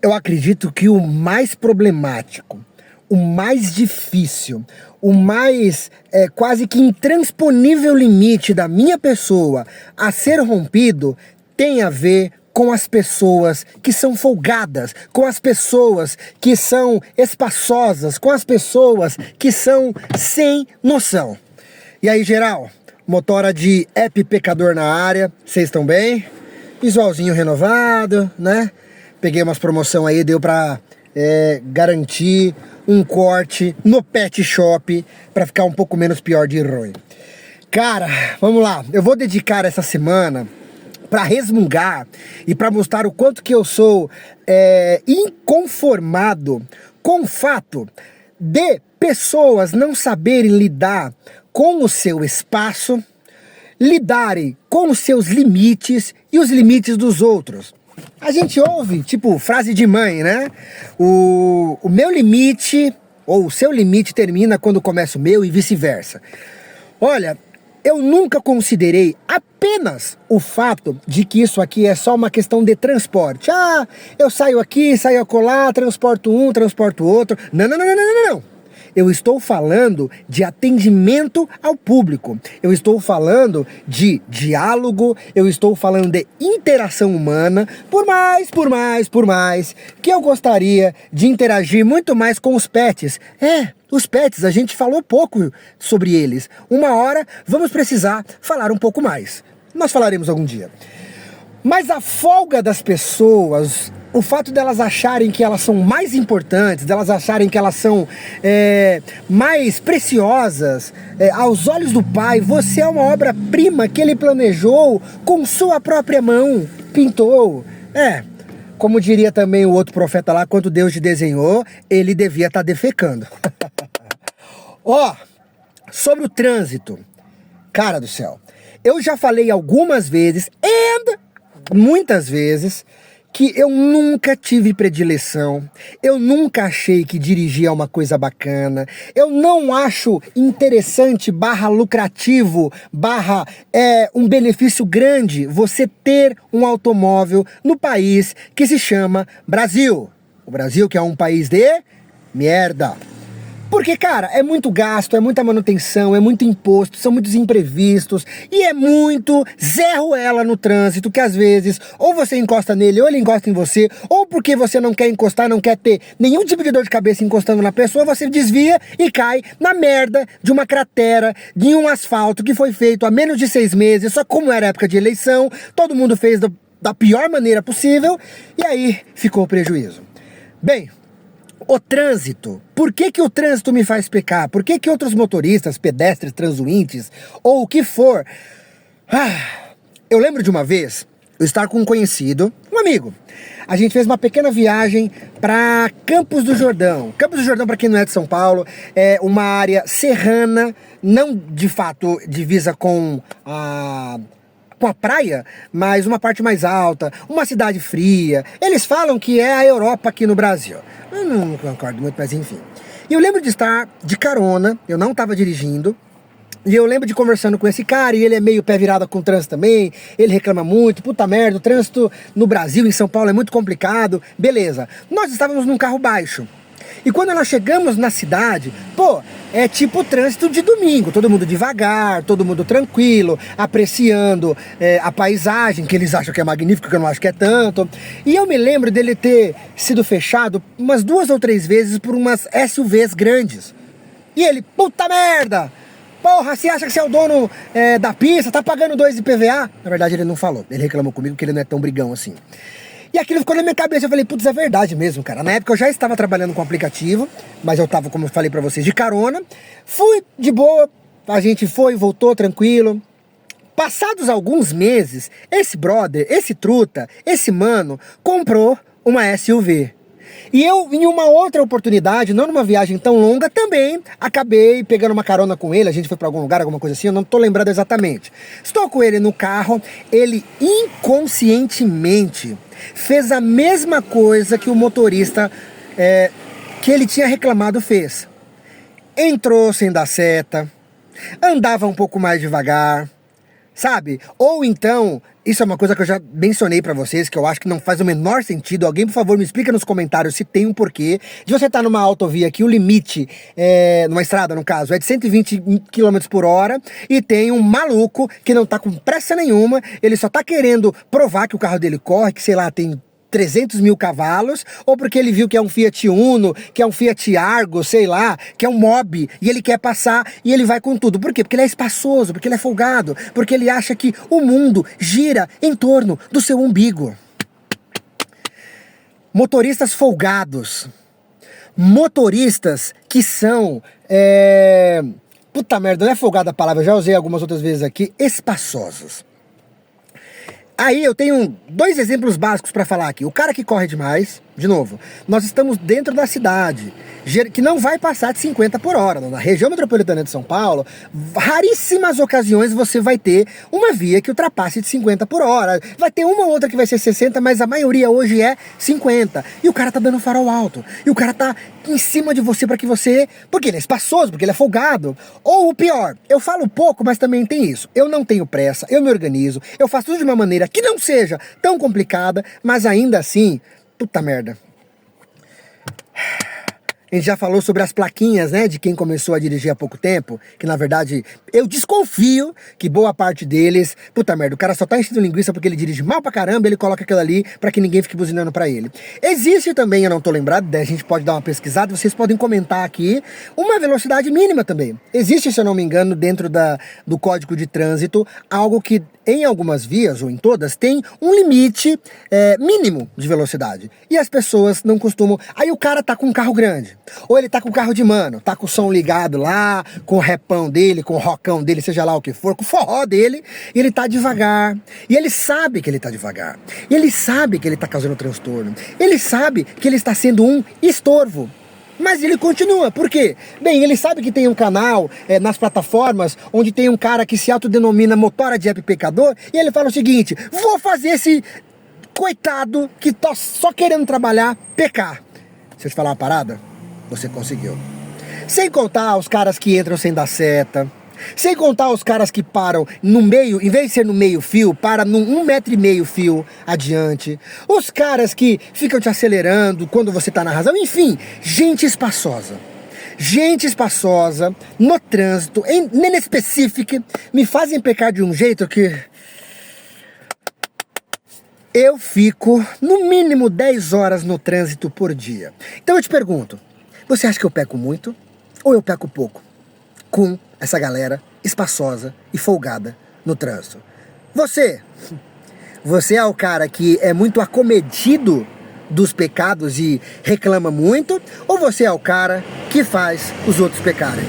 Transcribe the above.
Eu acredito que o mais problemático, o mais difícil, o mais quase que intransponível limite da minha pessoa a ser rompido tem a ver com as pessoas que são folgadas, com as pessoas que são espaçosas, com as pessoas que são sem noção. E aí, geral, motora de app pecador na área, vocês estão bem? Visualzinho renovado, né? Peguei umas promoção aí, deu pra garantir um corte no pet shop pra ficar um pouco menos pior de ruim. Cara, vamos lá, eu vou dedicar essa semana para resmungar e para mostrar o quanto que eu sou inconformado com o fato de pessoas não saberem lidar com o seu espaço, lidarem com os seus limites e os limites dos outros. A gente ouve, tipo, frase de mãe, né? O meu limite, ou o seu limite termina quando começa o meu e vice-versa. Olha, eu nunca considerei apenas o fato de que isso aqui é só uma questão de transporte. Ah, eu saio aqui, saio acolá, transporto um, transporto outro. Não, não, não, não, não, não. Eu estou falando de atendimento ao público. Eu estou falando de diálogo, eu estou falando de interação humana, por mais que eu gostaria de interagir muito mais com os pets. Os pets, a gente falou pouco sobre eles. Uma hora vamos precisar falar um pouco mais. Nós falaremos algum dia. Mas a folga das pessoas, o fato delas acharem que elas são mais importantes, delas acharem que elas são mais preciosas, aos olhos do Pai, você é uma obra-prima que Ele planejou com sua própria mão, pintou. Como diria também o outro profeta lá, quando Deus te desenhou, Ele devia estar defecando. Sobre o trânsito, cara do céu, eu já falei algumas vezes, muitas vezes, que eu nunca tive predileção, eu nunca achei que dirigir é uma coisa bacana, eu não acho interessante, lucrativo, um benefício grande você ter um automóvel no país que se chama Brasil. O Brasil que é um país de merda. Porque, cara, é muito gasto, é muita manutenção, é muito imposto, são muitos imprevistos e é muito Zé Ruela no trânsito, que às vezes ou você encosta nele ou ele encosta em você, ou porque você não quer encostar, não quer ter nenhum tipo de dor de cabeça encostando na pessoa, você desvia e cai na merda de uma cratera, de um asfalto que foi feito há menos de 6 meses, só como era época de eleição, todo mundo fez da pior maneira possível e aí ficou o prejuízo. Bem, o trânsito, por que o trânsito me faz pecar? Por que outros motoristas, pedestres, transuintes, ou o que for? Eu lembro de uma vez, eu estar com um conhecido, um amigo. A gente fez uma pequena viagem para Campos do Jordão. Campos do Jordão, para quem não é de São Paulo, é uma área serrana, não de fato divisa com a praia, mas uma parte mais alta, uma cidade fria. Eles falam que é a Europa aqui no Brasil. Eu não concordo muito, mas enfim. E eu lembro de estar de carona, eu não estava dirigindo, e eu lembro de conversando com esse cara, e ele é meio pé virado com o trânsito também, ele reclama muito, puta merda, o trânsito no Brasil, em São Paulo, é muito complicado. Beleza, nós estávamos num carro baixo. E quando nós chegamos na cidade, é tipo o trânsito de domingo, todo mundo devagar, todo mundo tranquilo, apreciando a paisagem, que eles acham que é magnífico, que eu não acho que é tanto. E eu me lembro dele ter sido fechado umas 2 ou 3 vezes por umas SUVs grandes. E ele, puta merda! Porra, você acha que você é o dono da pista, tá pagando 2 de PVA? Na verdade ele não falou, ele reclamou comigo que ele não é tão brigão assim. E aquilo ficou na minha cabeça, eu falei, putz, é verdade mesmo, cara. Na época eu já estava trabalhando com aplicativo, mas eu tava, como eu falei pra vocês, de carona. Fui de boa, a gente foi, voltou tranquilo. Passados alguns meses, esse brother, esse truta, esse mano, comprou uma SUV. E eu, em uma outra oportunidade, não numa viagem tão longa, também acabei pegando uma carona com ele, a gente foi pra algum lugar, alguma coisa assim, eu não tô lembrando exatamente. Estou com ele no carro, ele inconscientemente fez a mesma coisa que o motorista que ele tinha reclamado fez. Entrou sem dar seta, andava um pouco mais devagar, sabe? Ou então, isso é uma coisa que eu já mencionei pra vocês, que eu acho que não faz o menor sentido. Alguém, por favor, me explica nos comentários se tem um porquê de você estar numa autovia que o limite, numa estrada no caso, é de 120 km por hora e tem um maluco que não tá com pressa nenhuma, ele só tá querendo provar que o carro dele corre, que sei lá, tem 300 mil cavalos, ou porque ele viu que é um Fiat Uno, que é um Fiat Argo, sei lá, que é um Mobi, e ele quer passar e ele vai com tudo. Por quê? Porque ele é espaçoso, porque ele é folgado, porque ele acha que o mundo gira em torno do seu umbigo. Motoristas folgados. Motoristas que são... Puta merda, não é folgada a palavra, eu já usei algumas outras vezes aqui, espaçosos. Aí eu tenho dois exemplos básicos para falar aqui. O cara que corre demais, de novo, nós estamos dentro da cidade, que não vai passar de 50 por hora. Na região metropolitana de São Paulo, raríssimas ocasiões você vai ter uma via que ultrapasse de 50 por hora. Vai ter uma ou outra que vai ser 60, mas a maioria hoje é 50. E o cara tá dando farol alto. E o cara tá em cima de você para que você... Porque ele é espaçoso, porque ele é folgado. Ou o pior, eu falo pouco, mas também tem isso. Eu não tenho pressa, eu me organizo, eu faço tudo de uma maneira que não seja tão complicada, mas ainda assim, puta merda. A gente já falou sobre as plaquinhas, né, de quem começou a dirigir há pouco tempo, que na verdade eu desconfio que boa parte deles, puta merda, o cara só tá enchendo linguiça porque ele dirige mal pra caramba, ele coloca aquilo ali pra que ninguém fique buzinando pra ele. Existe também, eu não tô lembrado, a gente pode dar uma pesquisada, vocês podem comentar aqui, uma velocidade mínima também. Existe, se eu não me engano, dentro do Código de Trânsito, algo que em algumas vias, ou em todas, tem um limite mínimo de velocidade. E as pessoas não costumam... Aí o cara tá com um carro grande, ou ele tá com o carro de mano, tá com o som ligado lá, com o repão dele, com o rocão dele, seja lá o que for, com o forró dele, e ele tá devagar. E ele sabe que ele tá devagar. E ele sabe que ele tá causando transtorno. Ele sabe que ele está sendo um estorvo. Mas ele continua, por quê? Bem, ele sabe que tem um canal nas plataformas onde tem um cara que se autodenomina motora de app pecador, e ele fala o seguinte: vou fazer esse coitado que tá só querendo trabalhar pecar. Se eu te falar uma parada, você conseguiu. Sem contar os caras que entram sem dar seta, sem contar os caras que param no meio, em vez de ser no meio fio, para num 1,5 metro fio adiante. Os caras que ficam te acelerando quando você tá na razão. Enfim, gente espaçosa. Gente espaçosa no trânsito, em específico, me fazem pecar de um jeito que... Eu fico no mínimo 10 horas no trânsito por dia. Então eu te pergunto, você acha que eu peco muito ou eu peco pouco com essa galera espaçosa e folgada no trânsito? Você é o cara que é muito acomedido dos pecados e reclama muito, ou você é o cara que faz os outros pecarem?